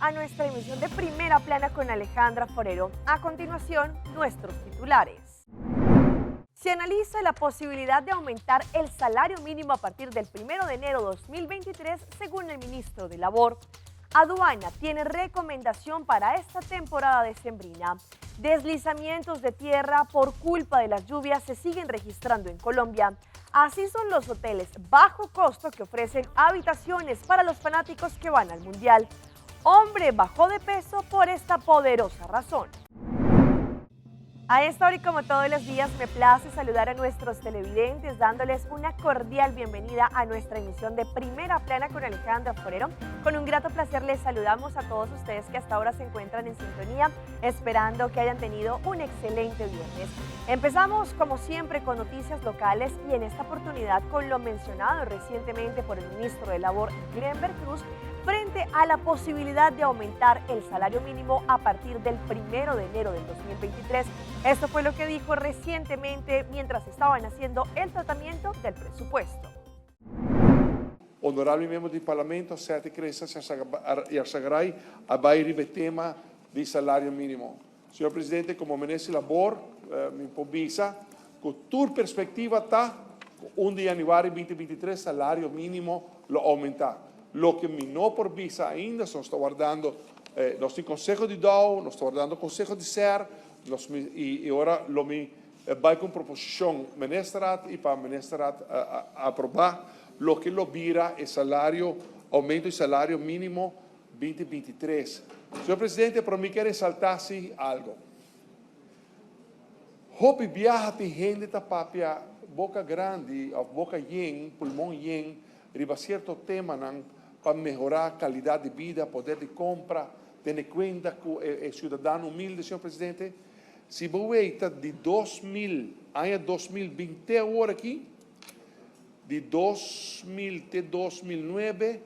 a nuestra emisión de Primera Plana con Alejandra Forero. A continuación, nuestros titulares. Se analiza la posibilidad de aumentar el salario mínimo a partir del 1 de enero de 2023, según el ministro de Labor. Aduana tiene recomendación para esta temporada decembrina. Deslizamientos de tierra por culpa de las lluvias se siguen registrando en Colombia. Así son los hoteles bajo costo que ofrecen habitaciones para los fanáticos que van al Mundial. Hombre bajó de peso por esta poderosa razón. A esta hora y como todos los días me place saludar a nuestros televidentes dándoles una cordial bienvenida a nuestra emisión de Primera Plana con Alejandra Forero. Con un grato placer les saludamos a todos ustedes que hasta ahora se encuentran en sintonía, esperando que hayan tenido un excelente viernes. Empezamos como siempre con noticias locales y en esta oportunidad con lo mencionado recientemente por el ministro de Labor, Glenber Cruz, frente a la posibilidad de aumentar el salario mínimo a partir del 1 de enero del 2023. Esto fue lo que dijo recientemente mientras estaban haciendo el tratamiento del presupuesto. Onorabili membri di Parlamento, siete cresa e Arsagai a bairi il tema di salario minimo. Signor Presidente, come Ministro di Lavoro, mi povisa, con tua prospettiva, 1 di januari 2023 salario minimo lo aumenta. Lo que mi não por visa ainda, nós estamos guardando nosso Conselho de DAO, nós estamos guardando o Conselho de SER, e agora lo mi vai com proposição ministrat e para ministrat aprovar lo que lo vira o salário, aumento do salário mínimo 2023. Senhor Presidente, para mim quero ressaltar-se algo. Hope viaja tem gente da papia boca grande, boca yen, pulmão yen, riba certo tema não para melhorar a qualidade de vida, poder de compra, tendo em conta que o cidadão humilde, senhor presidente, se você de 2000 a 2020 agora aqui, de 2000 até 2009,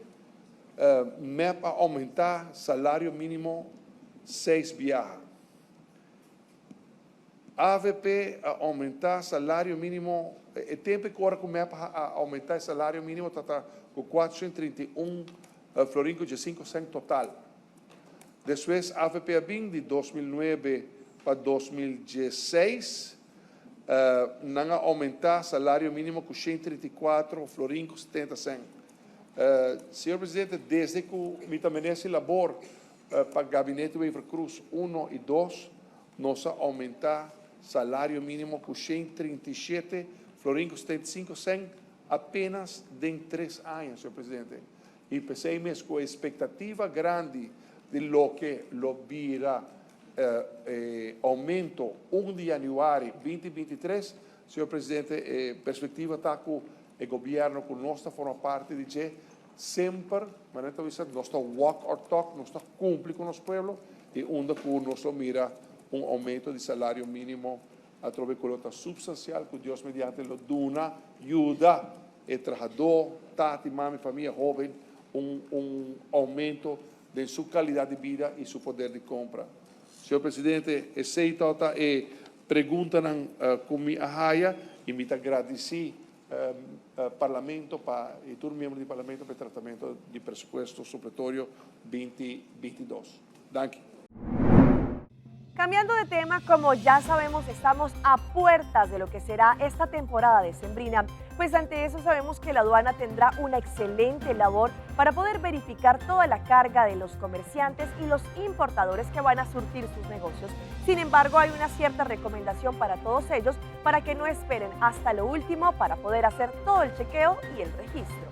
me para aumentar salário mínimo 6 viagens. AVP aumentar salário mínimo, o tempo que agora começa a aumentar o salário mínimo está com 431 florins de 5 cents total. Depois, a AVP ABIN de 2009 para 2016, não aumentar salário mínimo com 134 florins 70 cents. Senhor Presidente, desde que o Ministro de Labor para o Gabinete Weaver Cruz 1 e 2, nós aumentar salário mínimo com 137 florins 75 cents apenas em 3 anos, senhor presidente. E pensei mesmo com a expectativa grande de lo que lo vira aumento 1 de januário 2023, senhor presidente, perspectiva está com o governo, com nós forma parte de que sempre, nós estamos walk or talk, nós estamos cumprir com o nosso povo e onde nós mira aumento de salário mínimo a través de colota substancial que Deus mediante lo dona, ajuda o trabalhador, tati, mami, família jovem, aumento de sua qualidade de vida e seu poder de compra. Senhor Presidente, esse tota e pergunta como a raia e me agradeci Parlamento e todos os membros do Parlamento para o tratamento de presupuesto supletorio 2022. Danke. Cambiando de tema, como ya sabemos, estamos a puertas de lo que será esta temporada decembrina, pues ante eso sabemos que la aduana tendrá una excelente labor para poder verificar toda la carga de los comerciantes y los importadores que van a surtir sus negocios. Sin embargo, hay una cierta recomendación para todos ellos para que no esperen hasta lo último para poder hacer todo el chequeo y el registro.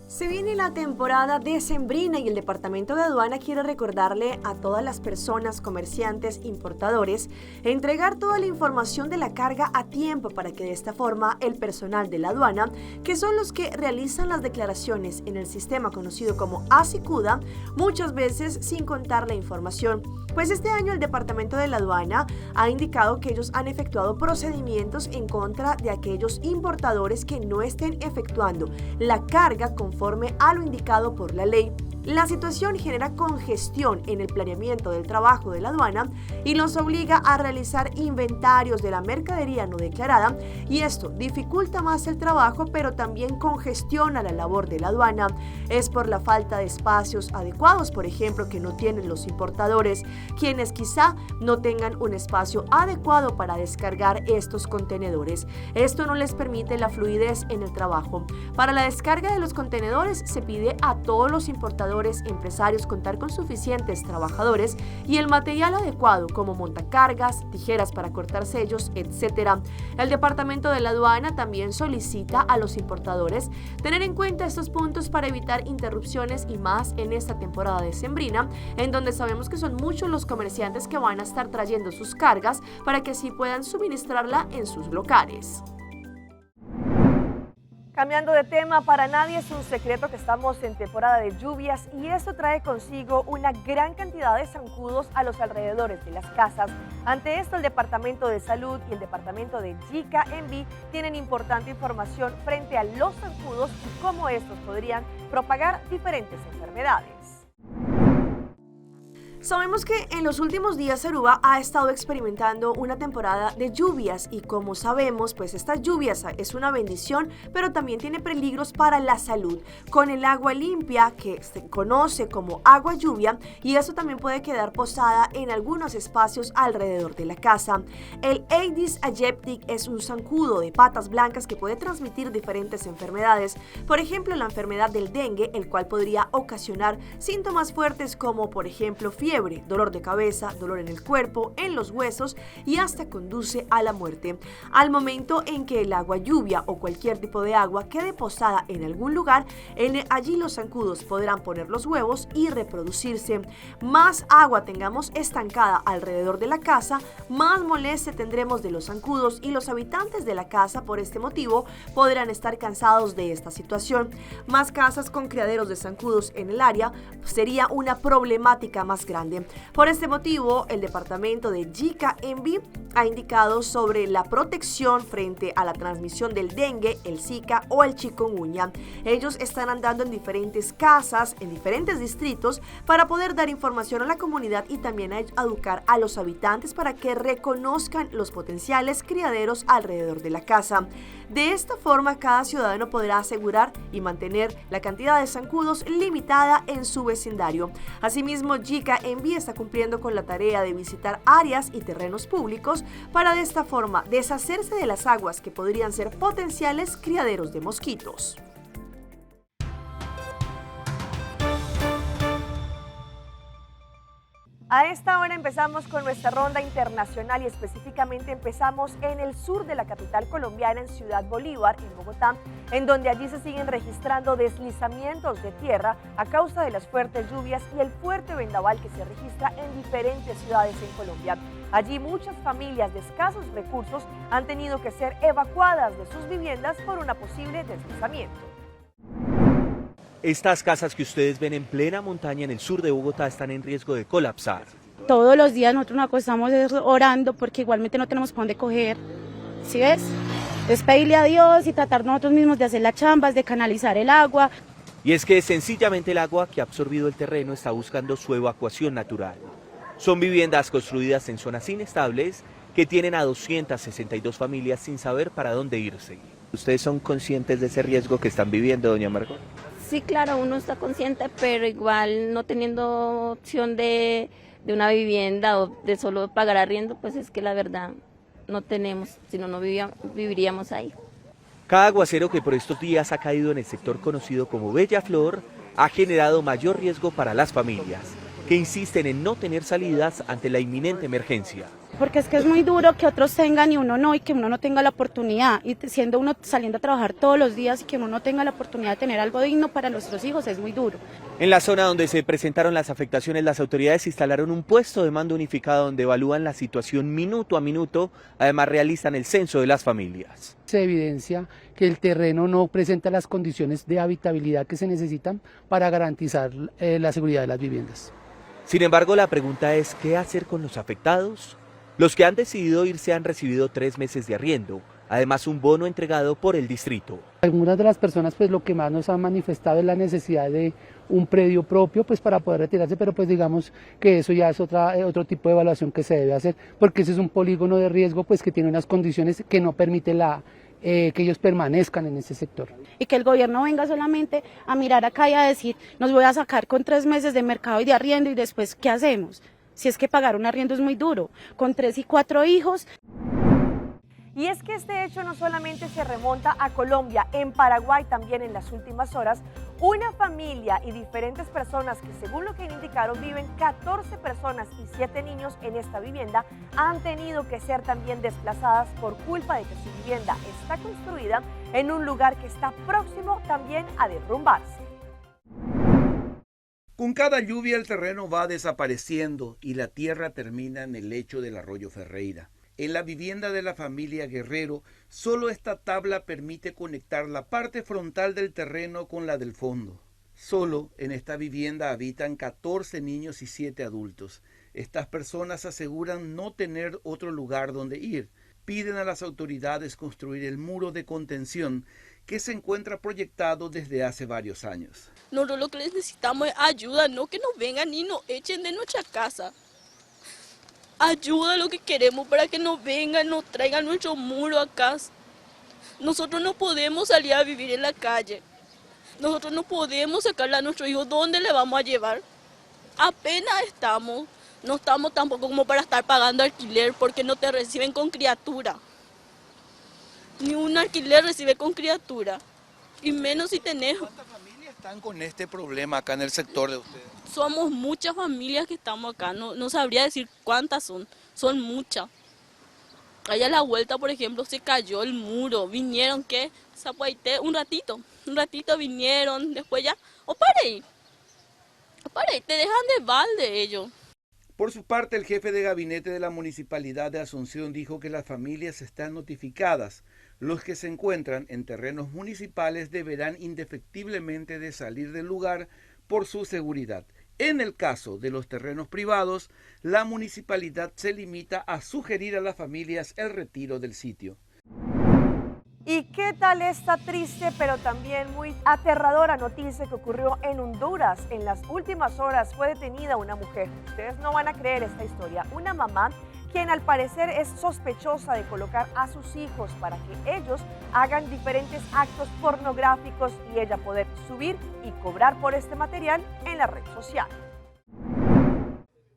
Se viene la temporada decembrina y el Departamento de Aduana quiere recordarle a todas las personas, comerciantes, importadores, entregar toda la información de la carga a tiempo para que de esta forma el personal de la aduana, que son los que realizan las declaraciones en el sistema conocido como ASICUDA, muchas veces sin contar la información. Pues este año el Departamento de la Aduana ha indicado que ellos han efectuado procedimientos en contra de aquellos importadores que no estén efectuando la carga conforme a lo indicado por la ley. La situación genera congestión en el planeamiento del trabajo de la aduana y los obliga a realizar inventarios de la mercadería no declarada, y esto dificulta más el trabajo, pero también congestiona la labor de la aduana. Es por la falta de espacios adecuados, por ejemplo, que no tienen los importadores, quienes quizá no tengan un espacio adecuado para descargar estos contenedores. Esto no les permite la fluidez en el trabajo. Para la descarga de los contenedores se pide a todos los importadores empresarios contar con suficientes trabajadores y el material adecuado como montacargas, tijeras para cortar sellos, etc. El Departamento de la Aduana también solicita a los importadores tener en cuenta estos puntos para evitar interrupciones, y más en esta temporada decembrina, en donde sabemos que son muchos los comerciantes que van a estar trayendo sus cargas para que así puedan suministrarla en sus locales. Cambiando de tema, para nadie es un secreto que estamos en temporada de lluvias y esto trae consigo una gran cantidad de zancudos a los alrededores de las casas. Ante esto, el Departamento de Salud y el Departamento de Jica Enví tienen importante información frente a los zancudos y cómo estos podrían propagar diferentes enfermedades. Sabemos que en los últimos días Aruba ha estado experimentando una temporada de lluvias y, como sabemos, pues estas lluvias es una bendición, pero también tiene peligros para la salud, con el agua limpia que se conoce como agua lluvia, y eso también puede quedar posada en algunos espacios alrededor de la casa. El Aedes aegypti es un zancudo de patas blancas que puede transmitir diferentes enfermedades, por ejemplo la enfermedad del dengue, el cual podría ocasionar síntomas fuertes como por ejemplo fiebre, dolor de cabeza, dolor en el cuerpo, en los huesos y hasta conduce a la muerte. Al momento en que el agua lluvia o cualquier tipo de agua quede posada en algún lugar, allí los zancudos podrán poner los huevos y reproducirse. Más agua tengamos estancada alrededor de la casa, más molestia tendremos de los zancudos, y los habitantes de la casa por este motivo podrán estar cansados de esta situación. Más casas con criaderos de zancudos en el área sería una problemática más grande. Por este motivo, el Departamento de Jica Enví ha indicado sobre la protección frente a la transmisión del dengue, el Zika o el chikungunya. Ellos están andando en diferentes casas, en diferentes distritos, para poder dar información a la comunidad y también a educar a los habitantes para que reconozcan los potenciales criaderos alrededor de la casa. De esta forma, cada ciudadano podrá asegurar y mantener la cantidad de zancudos limitada en su vecindario. Asimismo, Jica Enví está cumpliendo con la tarea de visitar áreas y terrenos públicos para de esta forma deshacerse de las aguas que podrían ser potenciales criaderos de mosquitos. A esta hora empezamos con nuestra ronda internacional y específicamente empezamos en el sur de la capital colombiana, en Ciudad Bolívar, en Bogotá, en donde allí se siguen registrando deslizamientos de tierra a causa de las fuertes lluvias y el fuerte vendaval que se registra en diferentes ciudades en Colombia. Allí muchas familias de escasos recursos han tenido que ser evacuadas de sus viviendas por una posible deslizamiento. Estas casas que ustedes ven en plena montaña en el sur de Bogotá están en riesgo de colapsar. Todos los días nosotros nos acostamos orando porque igualmente no tenemos para dónde coger. ¿Sí ves? Es pedirle a Dios y tratar nosotros mismos de hacer las chambas, de canalizar el agua. Y es que sencillamente el agua que ha absorbido el terreno está buscando su evacuación natural. Son viviendas construidas en zonas inestables que tienen a 262 familias sin saber para dónde irse. ¿Ustedes son conscientes de ese riesgo que están viviendo, doña Margot? Sí, claro, uno está consciente, pero igual no teniendo opción de una vivienda o de solo pagar arriendo, pues es que la verdad no tenemos, si no, no viviríamos ahí. Cada aguacero que por estos días ha caído en el sector conocido como Bella Flor ha generado mayor riesgo para las familias, que insisten en no tener salidas ante la inminente emergencia. Porque es que es muy duro que otros tengan y uno no, y que uno no tenga la oportunidad, y siendo uno saliendo a trabajar todos los días y que uno no tenga la oportunidad de tener algo digno para nuestros hijos, es muy duro. En la zona donde se presentaron las afectaciones, las autoridades instalaron un puesto de mando unificado donde evalúan la situación minuto a minuto, además realizan el censo de las familias. Se evidencia que el terreno no presenta las condiciones de habitabilidad que se necesitan para garantizar la seguridad de las viviendas. Sin embargo, la pregunta es, ¿qué hacer con los afectados? Los que han decidido irse han recibido 3 meses de arriendo, además un bono entregado por el distrito. Algunas de las personas pues lo que más nos han manifestado es la necesidad de un predio propio pues para poder retirarse, pero pues digamos que eso ya es otro tipo de evaluación que se debe hacer, porque ese es un polígono de riesgo pues que tiene unas condiciones que no permiten que ellos permanezcan en ese sector. Y que el gobierno venga solamente a mirar acá y a decir, nos voy a sacar con 3 meses de mercado y de arriendo y después, ¿qué hacemos? Si es que pagar un arriendo es muy duro, con 3 y 4 hijos. Y es que este hecho no solamente se remonta a Colombia, en Paraguay también en las últimas horas, una familia y diferentes personas que según lo que indicaron viven 14 personas y 7 niños en esta vivienda han tenido que ser también desplazadas por culpa de que su vivienda está construida en un lugar que está próximo también a derrumbarse. Con cada lluvia el terreno va desapareciendo y la tierra termina en el lecho del arroyo Ferreira. En la vivienda de la familia Guerrero, solo esta tabla permite conectar la parte frontal del terreno con la del fondo. Solo en esta vivienda habitan 14 niños y 7 adultos. Estas personas aseguran no tener otro lugar donde ir. Piden a las autoridades construir el muro de contención que se encuentra proyectado desde hace varios años. Nosotros lo que necesitamos es ayuda, no que nos vengan y nos echen de nuestra casa. Ayuda lo que queremos para que nos vengan, nos traigan nuestro muro acá. Nosotros no podemos salir a vivir en la calle. Nosotros no podemos sacarle a nuestros hijos. ¿Dónde le vamos a llevar? Apenas estamos. No estamos tampoco como para estar pagando alquiler porque no te reciben con criatura. Ni un alquiler recibe con criatura. Y menos si tenés. ¿Cuántas familias están con este problema acá en el sector de ustedes? Somos muchas familias que estamos acá, no sabría decir cuántas son muchas. Allá a la vuelta, por ejemplo, se cayó el muro, vinieron, ¿qué? Zapuaité, un ratito vinieron, después ya, te dejan de balde ellos. Por su parte, el jefe de gabinete de la Municipalidad de Asunción dijo que las familias están notificadas. Los que se encuentran en terrenos municipales deberán indefectiblemente de salir del lugar por su seguridad. En el caso de los terrenos privados, la municipalidad se limita a sugerir a las familias el retiro del sitio. ¿Y qué tal esta triste pero también muy aterradora noticia que ocurrió en Honduras? En las últimas horas fue detenida una mujer. Ustedes no van a creer esta historia. Una mamá quien al parecer es sospechosa de colocar a sus hijos para que ellos hagan diferentes actos pornográficos y ella poder subir y cobrar por este material en la red social.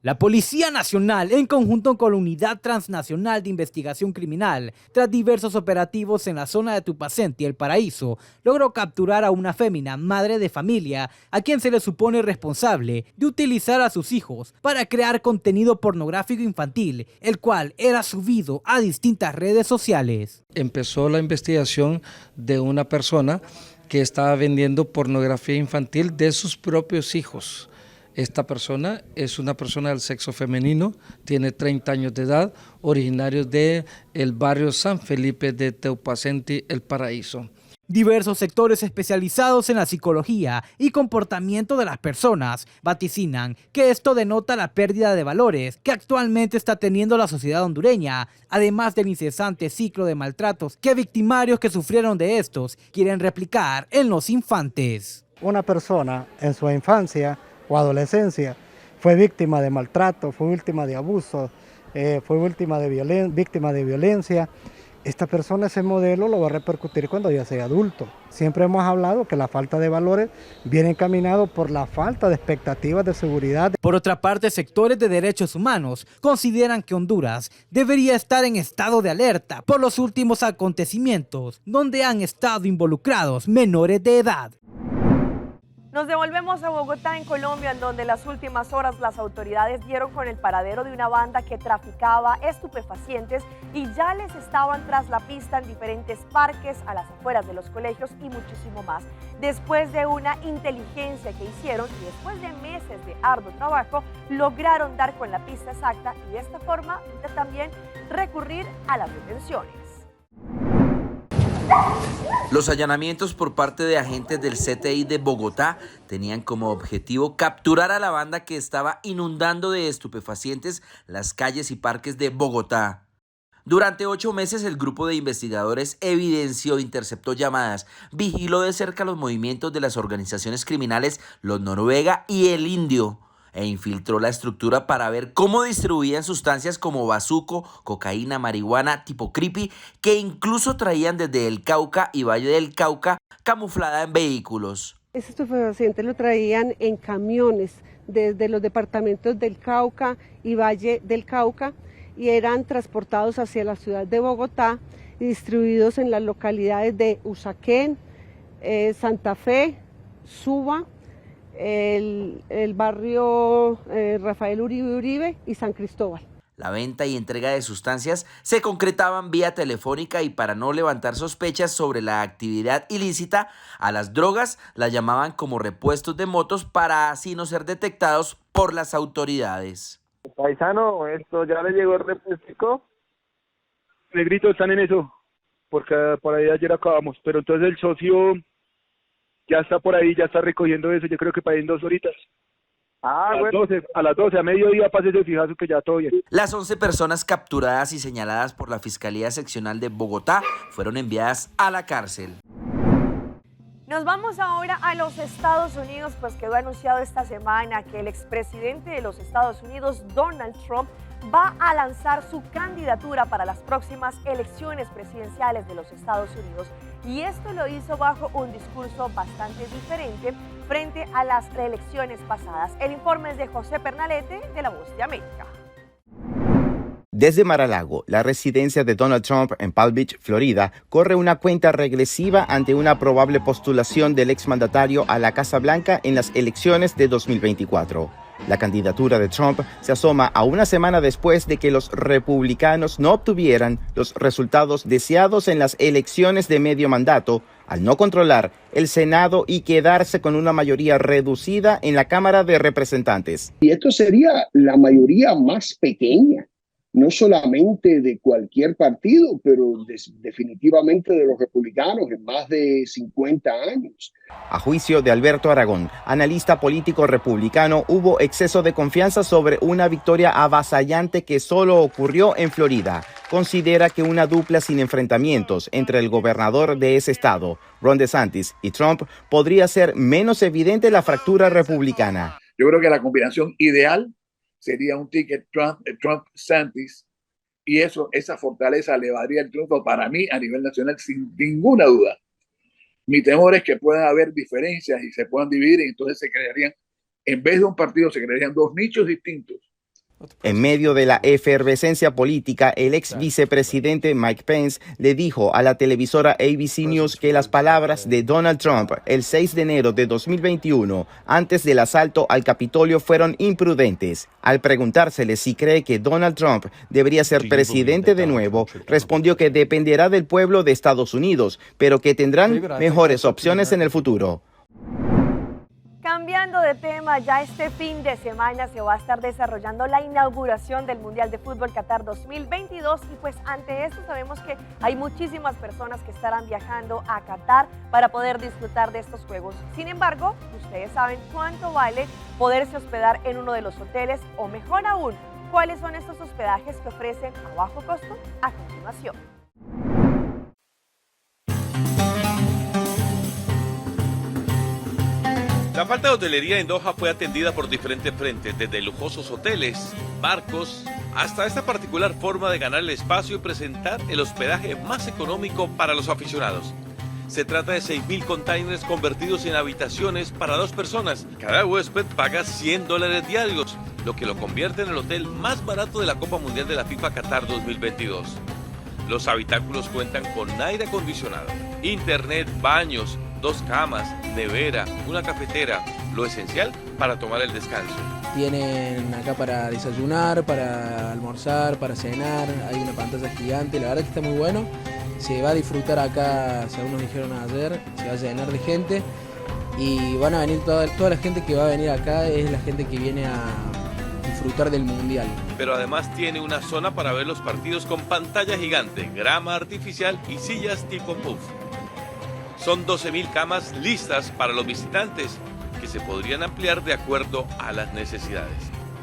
La Policía Nacional, en conjunto con la Unidad Transnacional de Investigación Criminal, tras diversos operativos en la zona de Tupacent y El Paraíso, logró capturar a una fémina madre de familia a quien se le supone responsable de utilizar a sus hijos para crear contenido pornográfico infantil, el cual era subido a distintas redes sociales. Empezó la investigación de una persona que estaba vendiendo pornografía infantil de sus propios hijos. Esta persona es una persona del sexo femenino, tiene 30 años de edad, originario del barrio San Felipe de Teupacenti, El Paraíso. Diversos sectores especializados en la psicología y comportamiento de las personas vaticinan que esto denota la pérdida de valores que actualmente está teniendo la sociedad hondureña, además del incesante ciclo de maltratos que victimarios que sufrieron de estos quieren replicar en los infantes. Una persona en su infancia o adolescencia fue víctima de maltrato, fue víctima de abuso, fue víctima de violencia. Esta persona, ese modelo lo va a repercutir cuando ya sea adulto. Siempre hemos hablado que la falta de valores viene encaminado por la falta de expectativas de seguridad. Por otra parte, sectores de derechos humanos consideran que Honduras debería estar en estado de alerta por los últimos acontecimientos donde han estado involucrados menores de edad. Nos devolvemos a Bogotá, en Colombia, en donde en las últimas horas las autoridades dieron con el paradero de una banda que traficaba estupefacientes y ya les estaban tras la pista en diferentes parques, a las afueras de los colegios y muchísimo más. Después de una inteligencia que hicieron y después de meses de arduo trabajo, lograron dar con la pista exacta y de esta forma también recurrir a las detenciones. Los allanamientos por parte de agentes del CTI de Bogotá tenían como objetivo capturar a la banda que estaba inundando de estupefacientes las calles y parques de Bogotá. Durante 8 meses, el grupo de investigadores evidenció, interceptó llamadas, vigiló de cerca los movimientos de las organizaciones criminales Los Noruega y El Indio, e infiltró la estructura para ver cómo distribuían sustancias como bazuco, cocaína, marihuana, tipo creepy, que incluso traían desde el Cauca y Valle del Cauca, camuflada en vehículos. Estos estupefacientes lo traían en camiones desde los departamentos del Cauca y Valle del Cauca y eran transportados hacia la ciudad de Bogotá y distribuidos en las localidades de Usaquén, Santa Fe, Suba, el barrio Rafael Uribe y San Cristóbal. La venta y entrega de sustancias se concretaban vía telefónica y para no levantar sospechas sobre la actividad ilícita, a las drogas las llamaban como repuestos de motos para así no ser detectados por las autoridades. Paisano, esto ya le llegó el repuestico. Negrito, están en eso, porque por ahí ayer acabamos, pero entonces el socio ya está por ahí, ya está recogiendo eso, yo creo que para ir en 2 horitas. A las 12, a mediodía, pásese fijazo que ya todo bien. Las 11 personas capturadas y señaladas por la Fiscalía Seccional de Bogotá fueron enviadas a la cárcel. Nos vamos ahora a los Estados Unidos, pues quedó anunciado esta semana que el expresidente de los Estados Unidos, Donald Trump, va a lanzar su candidatura para las próximas elecciones presidenciales de los Estados Unidos. Y esto lo hizo bajo un discurso bastante diferente frente a las elecciones pasadas. El informe es de José Pernalete, de La Voz de América. Desde Mar-a-Lago, la residencia de Donald Trump en Palm Beach, Florida, corre una cuenta regresiva ante una probable postulación del exmandatario a la Casa Blanca en las elecciones de 2024. La candidatura de Trump se asoma a una semana después de que los republicanos no obtuvieran los resultados deseados en las elecciones de medio mandato, al no controlar el Senado y quedarse con una mayoría reducida en la Cámara de Representantes. Y esto sería la mayoría más pequeña, no solamente de cualquier partido, pero definitivamente de los republicanos en más de 50 años. A juicio de Alberto Aragón, analista político republicano, hubo exceso de confianza sobre una victoria avasallante que solo ocurrió en Florida. Considera que una dupla sin enfrentamientos entre el gobernador de ese estado, Ron DeSantis, y Trump podría ser menos evidente la fractura republicana. Yo creo que la combinación ideal sería un ticket Trump-Santis, y esa fortaleza le daría el triunfo para mí a nivel nacional sin ninguna duda. Mi temor es que pueda haber diferencias y se puedan dividir, y entonces se crearían, en vez de un partido, se crearían 2 nichos distintos. En medio de la efervescencia política, el ex vicepresidente Mike Pence le dijo a la televisora ABC News que las palabras de Donald Trump el 6 de enero de 2021, antes del asalto al Capitolio, fueron imprudentes. Al preguntársele si cree que Donald Trump debería ser presidente de nuevo, respondió que dependerá del pueblo de Estados Unidos, pero que tendrán mejores opciones en el futuro. Cambiando de tema, ya este fin de semana se va a estar desarrollando la inauguración del Mundial de Fútbol Qatar 2022 y pues ante esto sabemos que hay muchísimas personas que estarán viajando a Qatar para poder disfrutar de estos juegos. Sin embargo, ustedes saben cuánto vale poderse hospedar en uno de los hoteles o mejor aún, cuáles son estos hospedajes que ofrecen a bajo costo a continuación. La falta de hotelería en Doha fue atendida por diferentes frentes, desde lujosos hoteles, barcos, hasta esta particular forma de ganar el espacio y presentar el hospedaje más económico para los aficionados. Se trata de 6.000 containers convertidos en habitaciones para 2 personas. Cada huésped paga $100 diarios, lo que lo convierte en el hotel más barato de la Copa Mundial de la FIFA Qatar 2022. Los habitáculos cuentan con aire acondicionado, internet, baños, 2 camas, nevera, una cafetera, lo esencial para tomar el descanso. Tienen acá para desayunar, para almorzar, para cenar, hay una pantalla gigante, la verdad que está muy bueno. Se va a disfrutar acá, según nos dijeron ayer, se va a llenar de gente y van a venir toda la gente que va a venir acá, es la gente que viene a disfrutar del Mundial. Pero además tiene una zona para ver los partidos con pantalla gigante, grama artificial y sillas tipo puff. Son 12.000 camas listas para los visitantes que se podrían ampliar de acuerdo a las necesidades.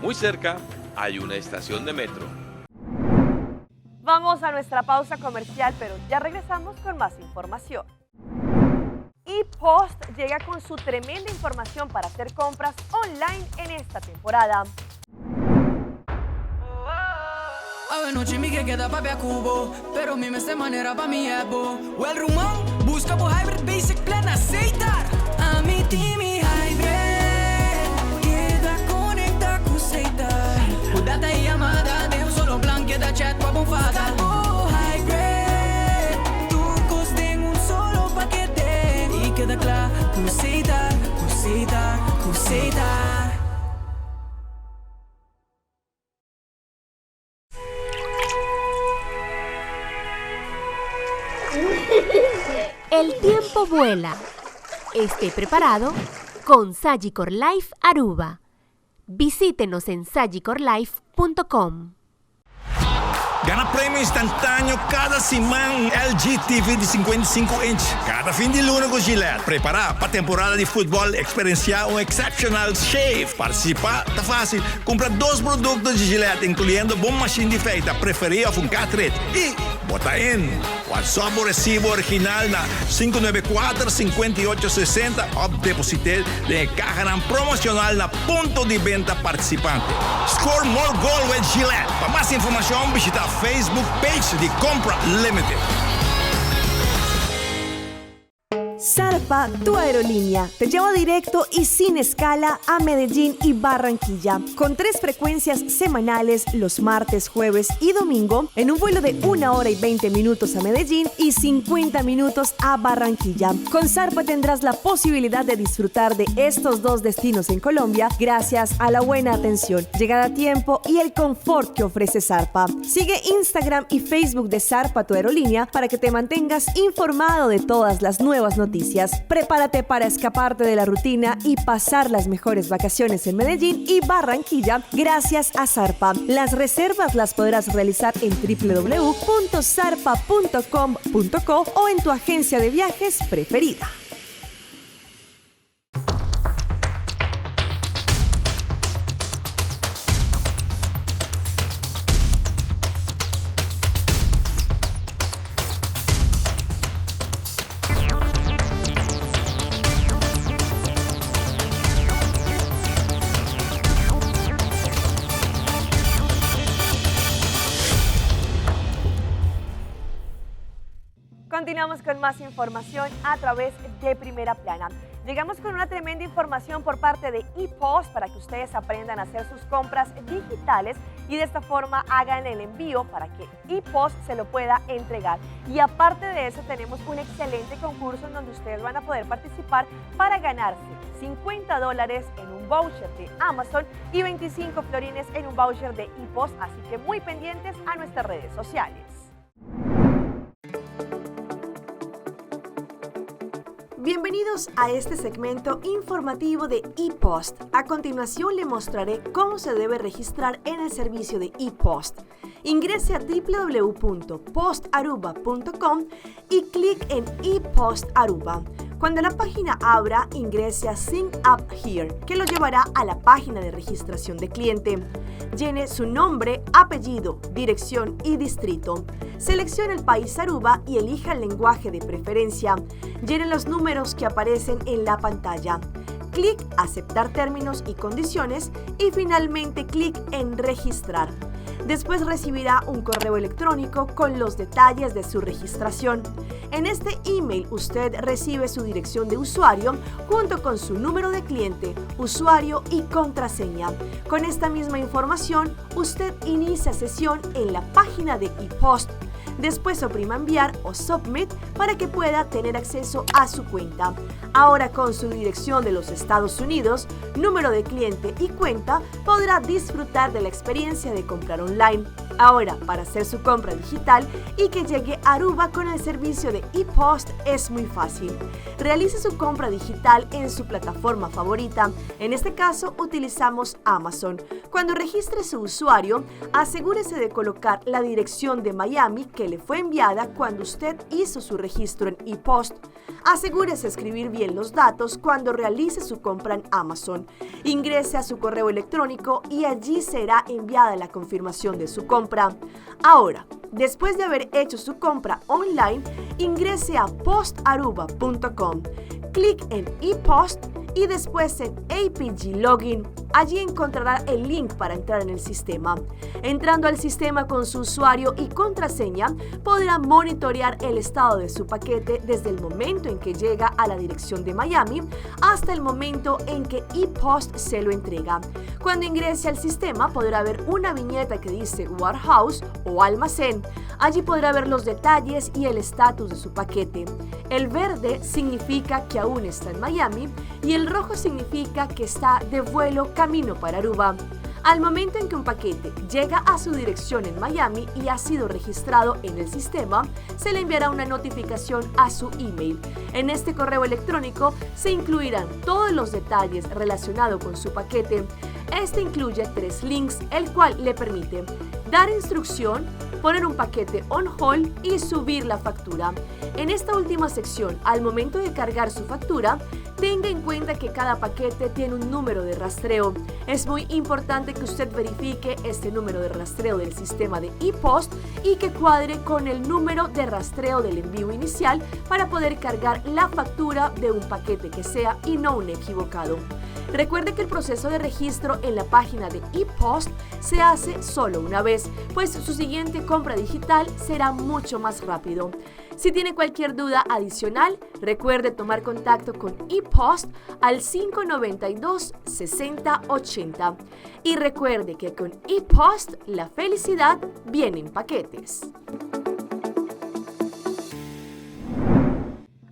Muy cerca hay una estación de metro. Vamos a nuestra pausa comercial, pero ya regresamos con más información. ePost llega con su tremenda información para hacer compras online en esta temporada. A noite me queda papel cubo, pero mi esta manera pa mi ebo. Well rumão, busca por hybrid basic plan aceitar. A mi team hybrid, queda conecta com aceitar. O data e amada, deu solo plan queda chat com a bonfada. Oh hybrid, tu coste solo paquete e queda claro, aceitar, aceitar, aceitar. El tiempo vuela. Esté preparado con Sagicor Life Aruba. Visítenos en sagicorlife.com. Gana prêmio instantâneo cada semana LG TV de 55 inch. Cada fim de luna com Gillette. Preparar para a temporada de futebol, experienciar exceptional shave. Participar tá fácil. Compra 2 produtos de Gillette, incluindo bom machine de feita, preferida com cartridge. E bota in WhatsApp o recibo original na 594-5860 ou deposite de carga promocional na ponto de venta participante. Score more goal with Gillette. Para mais informação, visita a Facebook page de Compra Limited. Zarpa, tu aerolínea, te lleva directo y sin escala a Medellín y Barranquilla, con 3 frecuencias semanales los martes, jueves y domingo, en un vuelo de 1 hora y 20 minutos a Medellín y 50 minutos a Barranquilla. Con Zarpa tendrás la posibilidad de disfrutar de estos 2 destinos en Colombia gracias a la buena atención, llegada a tiempo y el confort que ofrece Zarpa. Sigue Instagram y Facebook de Zarpa, tu aerolínea, para que te mantengas informado de todas las nuevas noticias. Prepárate para escaparte de la rutina y pasar las mejores vacaciones en Medellín y Barranquilla gracias a Zarpa. Las reservas las podrás realizar en www.zarpa.com.co o en tu agencia de viajes preferida. Continuamos con más información a través de Primera Plana. Llegamos con una tremenda información por parte de ePost para que ustedes aprendan a hacer sus compras digitales y de esta forma hagan el envío para que ePost se lo pueda entregar. Y aparte de eso tenemos un excelente concurso en donde ustedes van a poder participar para ganarse $50 en un voucher de Amazon y 25 florines en un voucher de ePost, así que muy pendientes a nuestras redes sociales. Bienvenidos a este segmento informativo de ePost. A continuación le mostraré cómo se debe registrar en el servicio de ePost. Ingrese a www.postaruba.com y clic en ePost Aruba. Cuando la página abra, ingrese a Sign Up Here, que lo llevará a la página de registración de cliente. Llene su nombre, apellido, dirección y distrito. Seleccione el país Aruba y elija el lenguaje de preferencia. Llene los números que aparecen en la pantalla. Clic Aceptar términos y condiciones y finalmente clic en Registrar. Después recibirá un correo electrónico con los detalles de su registración. En este email usted recibe su dirección de usuario junto con su número de cliente, usuario y contraseña. Con esta misma información, usted inicia sesión en la página de ePost. Después oprima enviar o submit para que pueda tener acceso a su cuenta. Ahora con su dirección de los Estados Unidos, número de cliente y cuenta, podrá disfrutar de la experiencia de comprar online. Ahora, para hacer su compra digital y que llegue a Aruba con el servicio de ePost es muy fácil. Realice su compra digital en su plataforma favorita. En este caso, utilizamos Amazon. Cuando registre su usuario, asegúrese de colocar la dirección de Miami que le fue enviada cuando usted hizo su registro en ePost. Asegúrese de escribir bien los datos cuando realice su compra en Amazon. Ingrese a su correo electrónico y allí será enviada la confirmación de su compra. Ahora, Después de haber hecho su compra online, ingrese a postaruba.com, clic en ePost y después en APG Login. Allí encontrará el link para entrar en el sistema. Entrando al sistema con su usuario y contraseña, podrá monitorear el estado de su paquete desde el momento en que llega a la dirección de Miami hasta el momento en que ePost se lo entrega. Cuando ingrese al sistema podrá ver una viñeta que dice Warehouse o almacén. Allí podrá ver los detalles y el estatus de su paquete. El verde significa que aún está en Miami y el rojo significa que está de vuelo camino para Aruba. Al momento en que un paquete llega a su dirección en Miami y ha sido registrado en el sistema, se le enviará una notificación a su email. En este correo electrónico se incluirán todos los detalles relacionados con su paquete. Este incluye 3 links, el cual le permite dar instrucción, poner un paquete on hold y subir la factura. En esta última sección, al momento de cargar su factura, tenga en cuenta que cada paquete tiene un número de rastreo. Es muy importante que usted verifique este número de rastreo del sistema de ePost y que cuadre con el número de rastreo del envío inicial para poder cargar la factura de un paquete que sea y no un equivocado. Recuerde que el proceso de registro en la página de ePost se hace solo una vez, pues su siguiente compra digital será mucho más rápido. Si tiene cualquier duda adicional, recuerde tomar contacto con ePost al 592-6080. Y recuerde que con ePost la felicidad viene en paquetes.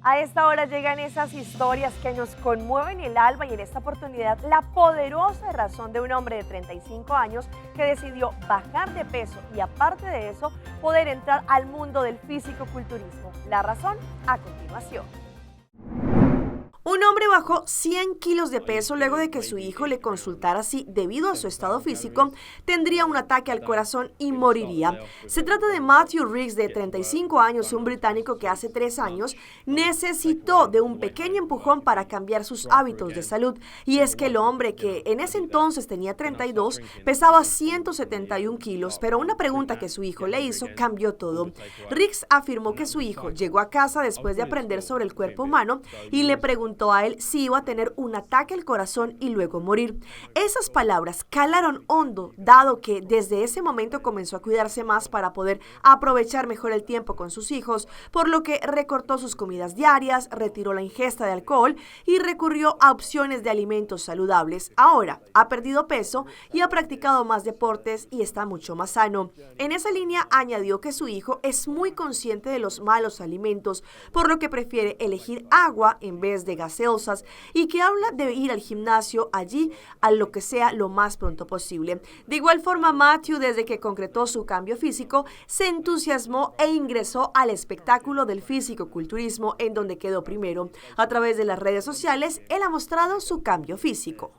A esta hora llegan esas historias que nos conmueven el alma y en esta oportunidad la poderosa razón de un hombre de 35 años que decidió bajar de peso y aparte de eso poder entrar al mundo del físico-culturismo. La razón a continuación. Un hombre bajó 100 kilos de peso luego de que su hijo le consultara si, debido a su estado físico, tendría un ataque al corazón y moriría. Se trata de Matthew Riggs, de 35 años, un británico que hace 3 años necesitó de un pequeño empujón para cambiar sus hábitos de salud. Y es que el hombre, que en ese entonces tenía 32, pesaba 171 kilos, pero una pregunta que su hijo le hizo cambió todo. Riggs afirmó que su hijo llegó a casa después de aprender sobre el cuerpo humano y le preguntó a él si iba a tener un ataque al corazón y luego morir. Esas palabras calaron hondo, dado que desde ese momento comenzó a cuidarse más para poder aprovechar mejor el tiempo con sus hijos, por lo que recortó sus comidas diarias, retiró la ingesta de alcohol y recurrió a opciones de alimentos saludables. Ahora ha perdido peso y ha practicado más deportes y está mucho más sano. En esa línea añadió que su hijo es muy consciente de los malos alimentos, por lo que prefiere elegir agua en vez de gaseosas y que habla de ir al gimnasio allí a lo que sea lo más pronto posible. De igual forma, Matthew, desde que concretó su cambio físico, se entusiasmó e ingresó al espectáculo del físico-culturismo, en donde quedó primero. A través de las redes sociales, él ha mostrado su cambio físico.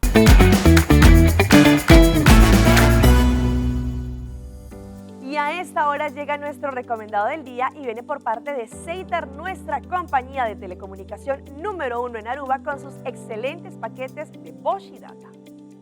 Y a esta hora llega nuestro recomendado del día y viene por parte de Zeitar, nuestra compañía de telecomunicación número 1 en Aruba, con sus excelentes paquetes de Bosch y Data.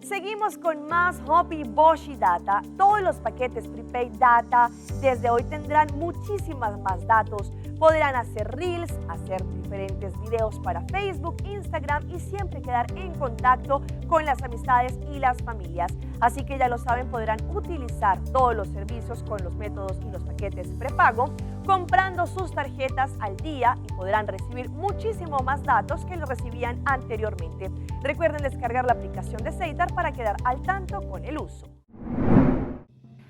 Seguimos con más Hobby Bosch y Data. Todos los paquetes prepaid Data desde hoy tendrán muchísimas más datos. Podrán hacer reels, hacer diferentes videos para Facebook, Instagram y siempre quedar en contacto con las amistades y las familias. Así que ya lo saben, podrán utilizar todos los servicios con los métodos y los paquetes prepago, comprando sus tarjetas al día y podrán recibir muchísimo más datos que lo recibían anteriormente. Recuerden descargar la aplicación de Zeitar para quedar al tanto con el uso.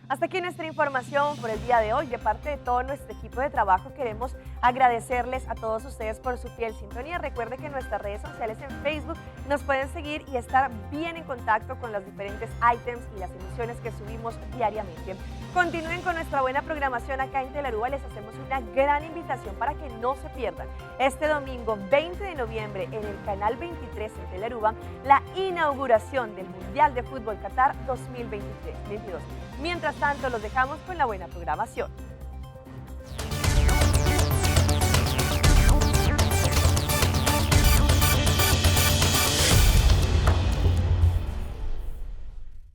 Hasta aquí nuestra información por el día de hoy. De parte de todo nuestro equipo de trabajo queremos agradecerles a todos ustedes por su fiel sintonía. Recuerde que en nuestras redes sociales en Facebook nos pueden seguir y estar bien en contacto con los diferentes ítems y las emisiones que subimos diariamente. Continúen con nuestra buena programación acá en Telearuba. Les hacemos una gran invitación para que no se pierdan este domingo 20 de noviembre en el canal 23 en Telearuba la inauguración del Mundial de Fútbol Qatar 2022. Mientras tanto, los dejamos con la buena programación.